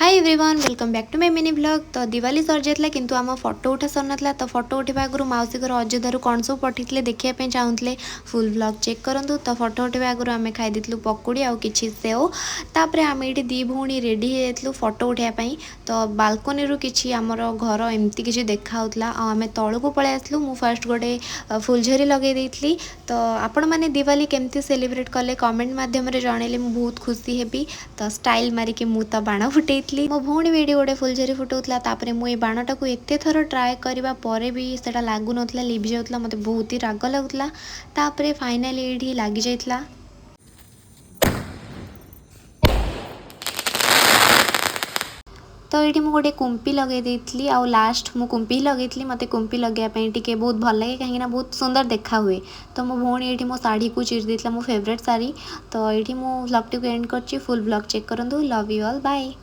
Hi everyone welcome back to my mini blog. तो Diwali sir जाता किंतु आम फोटो उठा सर नाला। तो फोटो उठा आगु मौसी घर अयोध्या कौन सब पठे देखा चाहूले फुल ब्लॉग चेक करूँ। तो फोटो उठा आगु आम खाई पकोड़ी आउ कि सेव। तापर आम ये दी भौणी रेडी हो फोटो उठाई। तो बालकनी रू कि आमर घर एमती किसी देखा आम तौक पलि आसलु। मु फास्ट गोटे फुलझरी लगे देती। तो आपण मैंने दिवाली केमती सेलिब्रेट कले कमेंट मध्यम जनइले मुझे बहुत खुशी हेबी। तो स्टाइल मारिकी मु तो बाण फुटे मो भौणी भी ये गोटे फुलझरी फुटाऊला। मुझे बाणटा को एत थर ट्राए करने पर भी सेटा लगुन लिभि जाऊला। मत बहुत ही राग लगुला। फाइनाली ये लगी जाइला। तो ये मुझे गोटे कुंपी लगे देती। आउ लास्ट मु कुंपी लगे मत कुंपी लगाई टी बहुत भल लगे कहीं बहुत सुंदर देखा हुए। तो मो भौणी ये मो शाढ़ी को चिर देता मो फेवरेट शाढ़ी। तो ये ब्लॉग टी एंड कर फुल ब्लॉग चेक करूँ। Love you all bye.